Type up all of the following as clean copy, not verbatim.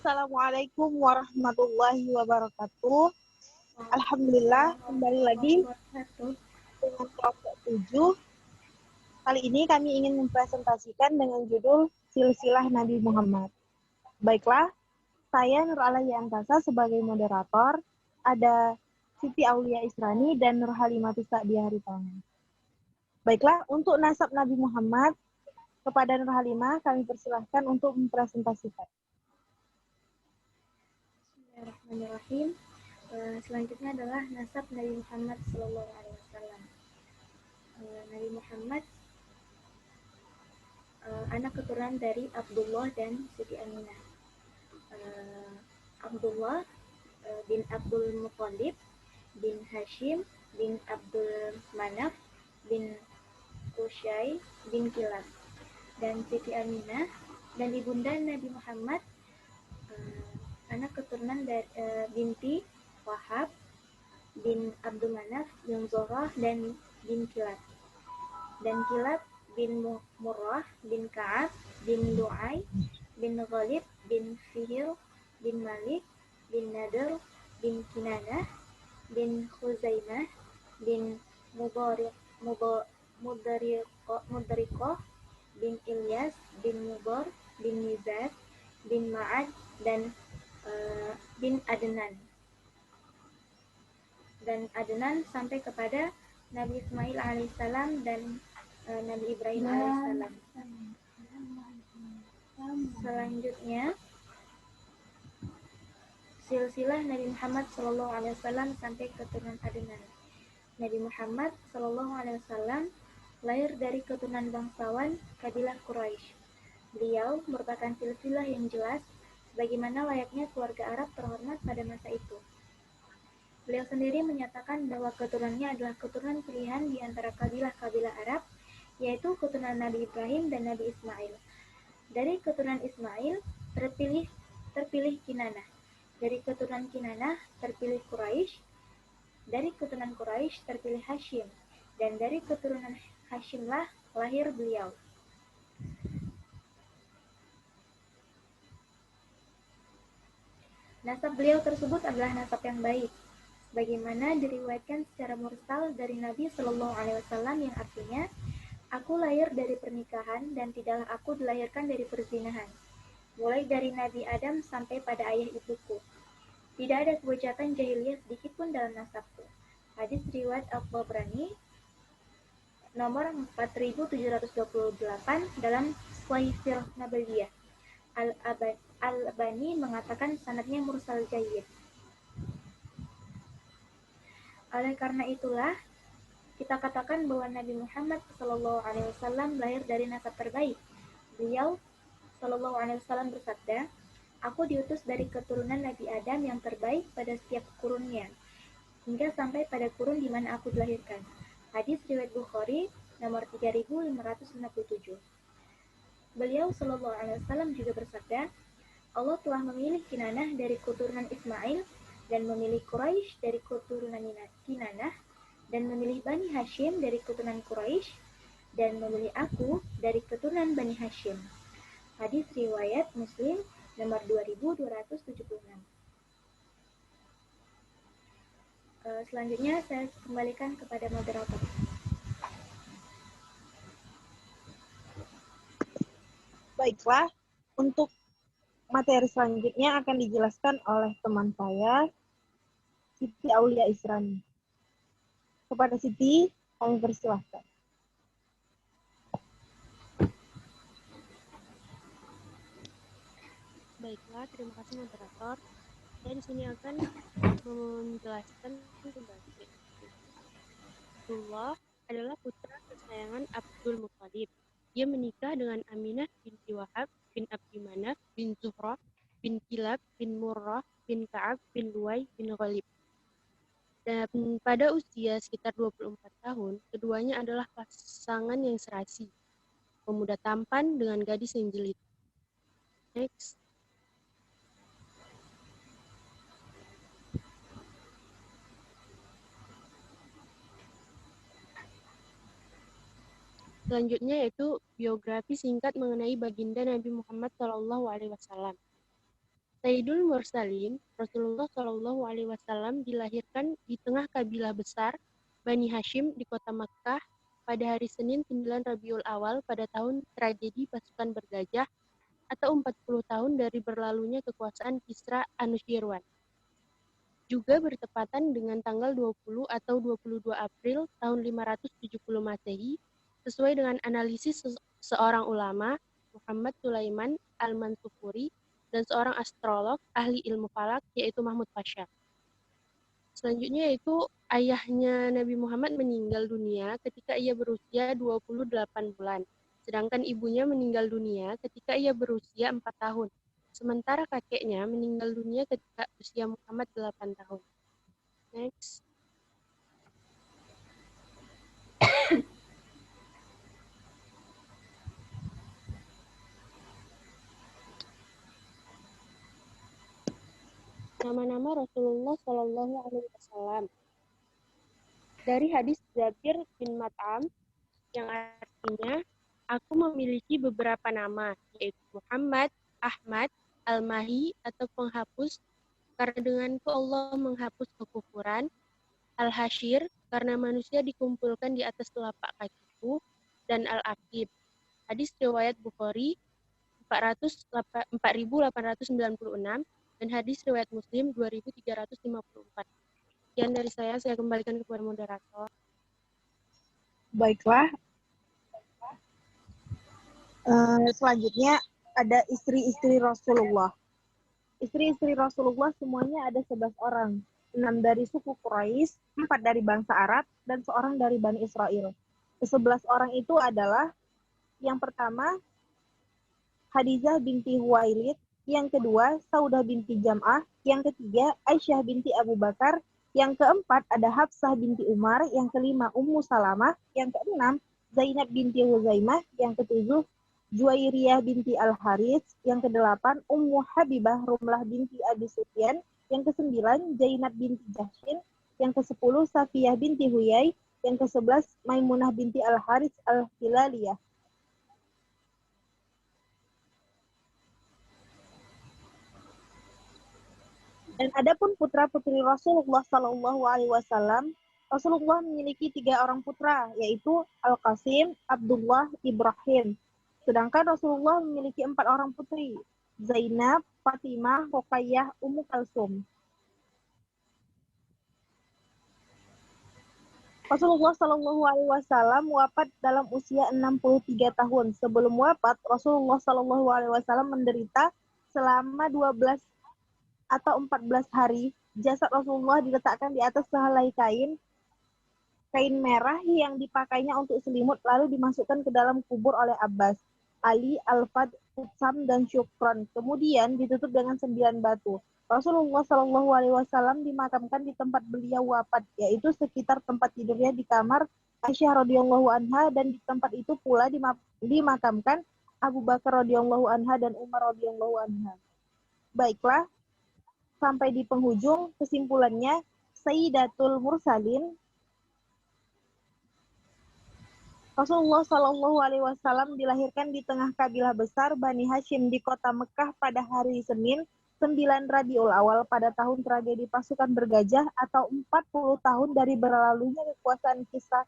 Assalamualaikum warahmatullahi wabarakatuh. Alhamdulillah, kembali lagi dengan kelompok 7. Kali ini kami ingin mempresentasikan dengan judul Silsilah Nabi Muhammad. Baiklah, saya Nur Alaya Antasa sebagai moderator, ada Siti Aulia Israni dan Nur Halimatus Sa'diyah Haritano. Baiklah, untuk nasab Nabi Muhammad, kepada Nur Halimah kami persilahkan untuk mempresentasikan. Bismillahirrahmanirrahim. Selanjutnya adalah nasab Nabi Muhammad SAW. Nabi Muhammad anak keturunan dari Abdullah dan Siti Aminah. Abdullah bin Abdul Muthalib bin Hashim bin Abdul Manaf bin Qusay bin Kilab, dan Siti Aminah dan ibunda Nabi Muhammad anak keturunan dari binti Wahab bin Abdul Manaf bin Zorah dan bin Kilab, dan Kilab bin Murrah bin Ka'ab bin Lu'ay bin Ghalib bin Fihr bin Malik bin Nadr bin Kinanah bin Khuzaimah bin Mudariqah bin Ilyas bin Mudar bin Nizar bin Ma'ad dan bin Adnan sampai kepada Nabi Ismail alaihissalam dan Nabi Ibrahim alaihissalam. Selanjutnya silsilah Nabi Muhammad SAW sampai keturunan Adnan. Nabi Muhammad SAW lahir dari keturunan bangsawan kabilah Quraisy. Beliau merupakan silsilah yang jelas bagaimana layaknya keluarga Arab terhormat pada masa itu. Beliau sendiri menyatakan bahwa keturunannya adalah keturunan pilihan di antara kabilah-kabilah Arab, yaitu keturunan Nabi Ibrahim dan Nabi Ismail. Dari keturunan Ismail terpilih Kinanah. Dari keturunan Kinanah terpilih Quraisy. Dari keturunan Quraisy terpilih Hashim. Dan dari keturunan Hashimlah lahir beliau. Nasab beliau tersebut adalah nasab yang baik, bagaimana diriwayatkan secara mursal dari Nabi Shallallahu Alaihi Wasallam, yang artinya, aku lahir dari pernikahan dan tidaklah aku dilahirkan dari perzinahan, mulai dari Nabi Adam sampai pada ayah ibuku. Tidak ada kebejatan jahiliyah sedikit pun dalam nasabku. Hadis riwayat Al-Tabrani nomor 4728 dalam Sahih Sirah Nabawiyah. Al-Albani mengatakan sanadnya mursal jayyid. Oleh karena itulah kita katakan bahwa Nabi Muhammad SAW lahir dari nasab terbaik. Beliau SAW bersabda, aku diutus dari keturunan Nabi Adam yang terbaik pada setiap kurunnya, hingga sampai pada kurun di mana aku dilahirkan. Hadis riwayat Bukhari nomor 3567. Beliau SAW juga bersabda, Allah telah memilih Kinanah dari keturunan Ismail, dan memilih Quraisy dari keturunan Kinanah, dan memilih Bani Hashim dari keturunan Quraisy, dan memilih aku dari keturunan Bani Hashim. Hadis riwayat Muslim nomor 2276. Selanjutnya saya kembalikan kepada moderator. Baiklah, untuk materi selanjutnya akan dijelaskan oleh teman saya, Siti Aulia Israni. Kepada Siti, kami persilahkan. Baiklah, terima kasih moderator. Saya di sini akan menjelaskan kembali. Abdullah adalah putra kesayangan Abdul Muthalib. Dia menikah dengan Aminah binti Wahab bin Abdi Manaf bin Zuhrah bin Kilab bin Murrah bin Ka'ab bin Lu'ay bin Ghalib. Dan pada usia sekitar 24 tahun, keduanya adalah pasangan yang serasi, pemuda tampan dengan gadis yang jelita. Next. Selanjutnya yaitu biografi singkat mengenai baginda Nabi Muhammad SAW. Sayyidul Mursalin, Rasulullah Shallallahu Alaihi Wasallam dilahirkan di tengah kabilah besar Bani Hashim di kota Makkah pada hari Senin 9 Rabiul Awal pada tahun tragedi pasukan bergajah atau 40 tahun dari berlalunya kekuasaan Kisra Anushirwan. Juga bertepatan dengan tanggal 20 atau 22 April tahun 570 Masehi sesuai dengan analisis seorang ulama, Muhammad Sulaiman Al-Mansukuri, dan seorang astrolog ahli ilmu falak yaitu Mahmud Pasha. Selanjutnya yaitu ayahnya Nabi Muhammad meninggal dunia ketika ia berusia 28 bulan. Sedangkan ibunya meninggal dunia ketika ia berusia 4 tahun. Sementara kakeknya meninggal dunia ketika usia Muhammad 8 tahun. Next. Nama-nama Rasulullah Shallallahu Alaihi Wasallam. Dari hadis Jabir bin Mat'am yang artinya, aku memiliki beberapa nama, yaitu Muhammad, Ahmad, Al-Mahi atau penghapus, karena denganku Allah menghapus kekufuran, Al-Hashir, karena manusia dikumpulkan di atas telapak kakiku, dan Al-Aqib. Hadis riwayat Bukhari 4896 dan hadis riwayat Muslim 2354. Sekian dari saya kembalikan kepada moderator. Baiklah. Selanjutnya ada istri-istri Rasulullah. Istri-istri Rasulullah semuanya ada 11 orang. 6 dari suku Quraisy, 4 dari bangsa Arab, dan seorang dari Bani Israel. Ke-11 orang itu adalah yang pertama Khadijah binti Huwailid, yang kedua Saudah binti Jam'ah, yang ketiga Aisyah binti Abu Bakar, yang keempat ada Hafsah binti Umar, yang kelima Ummu Salamah, yang keenam Zainab binti Huzaimah, yang ketujuh Juwairiyah binti Al-Harits, yang kedelapan Ummu Habibah Rumlah binti Abi Sufyan, yang kesembilan Zainab binti Jahshin, yang kesepuluh Safiyah binti Huyai, yang kesebelas Maimunah binti Al-Harits Al-Hilaliyah. Dan adapun putra-putri Rasulullah Shallallahu Alaihi Wasallam, Rasulullah memiliki 3 orang putra, yaitu Al-Qasim, Abdullah, Ibrahim. Sedangkan Rasulullah memiliki 4 orang putri, Zainab, Fatimah, Ruqayyah, Ummu Kalsum. Rasulullah Shallallahu Alaihi Wasallam wafat dalam usia 63 tahun. Sebelum wafat, Rasulullah Shallallahu Alaihi Wasallam menderita selama 12 atau 14 hari. Jasad Rasulullah diletakkan di atas sehelai kain merah yang dipakainya untuk selimut, lalu dimasukkan ke dalam kubur oleh Abbas, Ali, Al-Fad, Utsam, dan Syukron. Kemudian ditutup dengan 9 batu. Rasulullah Shallallahu Alaihi Wasallam dimakamkan di tempat beliau wafat, yaitu sekitar tempat tidurnya di kamar Aisyah radhiyallahu anha, dan di tempat itu pula dimakamkan Abu Bakar radhiyallahu anha dan Umar radhiyallahu anha. Baiklah, sampai di penghujung, kesimpulannya Sayyidatul Mursalin, Rasulullah Shallallahu Alaihi Wasallam dilahirkan di tengah kabilah besar Bani Hashim di kota Mekah pada hari Senin 9 Rabiul Awal pada tahun tragedi pasukan bergajah atau 40 tahun dari berlalunya kekuasaan Kisra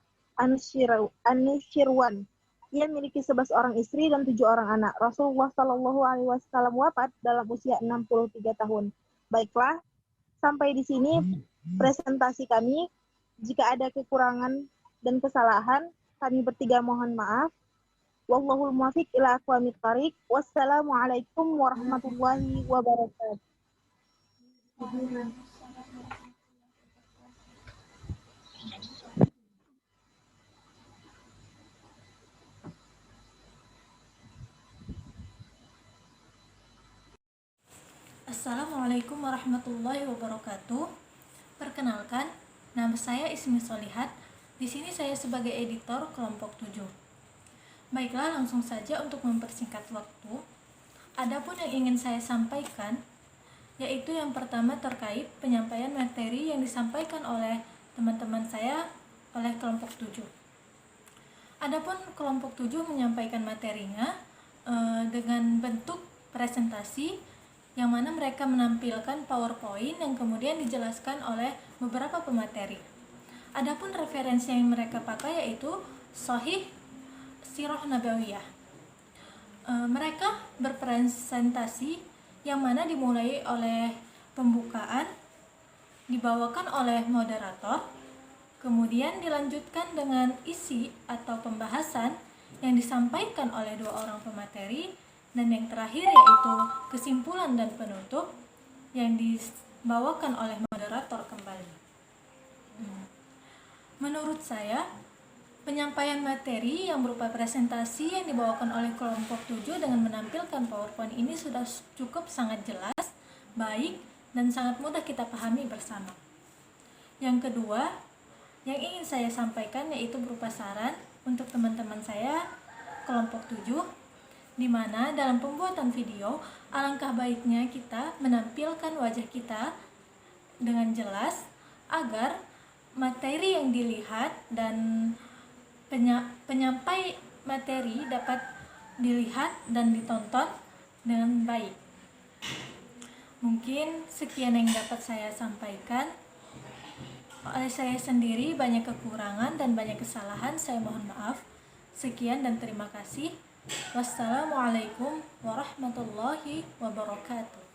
Anushirwan. Ia memiliki 11 orang istri dan 7 orang anak. Rasulullah Shallallahu Alaihi Wasallam wafat dalam usia 63 tahun. Baiklah, sampai di sini presentasi kami. Jika ada kekurangan dan kesalahan, kami bertiga mohon maaf. Wallahul muwaffiq ila aqwamit thoriq. Wassalamualaikum warahmatullahi wabarakatuh. Assalamualaikum warahmatullahi wabarakatuh. Perkenalkan, nama saya Ismi Solihat. Di sini saya sebagai editor kelompok 7. Baiklah, langsung saja untuk mempersingkat waktu. Adapun yang ingin saya sampaikan, yaitu yang pertama terkait penyampaian materi yang disampaikan oleh teman-teman saya oleh kelompok 7. Adapun kelompok 7 menyampaikan materinya dengan bentuk presentasi yang mana mereka menampilkan PowerPoint yang kemudian dijelaskan oleh beberapa pemateri. Adapun referensi yang mereka pakai yaitu Sahih Sirah Nabawiyah. Mereka berpresentasi yang mana dimulai oleh pembukaan, dibawakan oleh moderator, kemudian dilanjutkan dengan isi atau pembahasan yang disampaikan oleh 2 orang pemateri, dan yang terakhir yaitu kesimpulan dan penutup yang dibawakan oleh moderator kembali. Menurut saya, penyampaian materi yang berupa presentasi yang dibawakan oleh kelompok 7 dengan menampilkan PowerPoint ini sudah cukup sangat jelas, baik, dan sangat mudah kita pahami bersama. Yang kedua, yang ingin saya sampaikan yaitu berupa saran untuk teman-teman saya kelompok 7, di mana dalam pembuatan video alangkah baiknya kita menampilkan wajah kita dengan jelas agar materi yang dilihat dan penyampai materi dapat dilihat dan ditonton dengan baik. Mungkin sekian yang dapat saya sampaikan. Oleh saya sendiri banyak kekurangan dan banyak kesalahan, saya mohon maaf. Sekian dan terima kasih. Wassalamualaikum warahmatullahi wabarakatuh.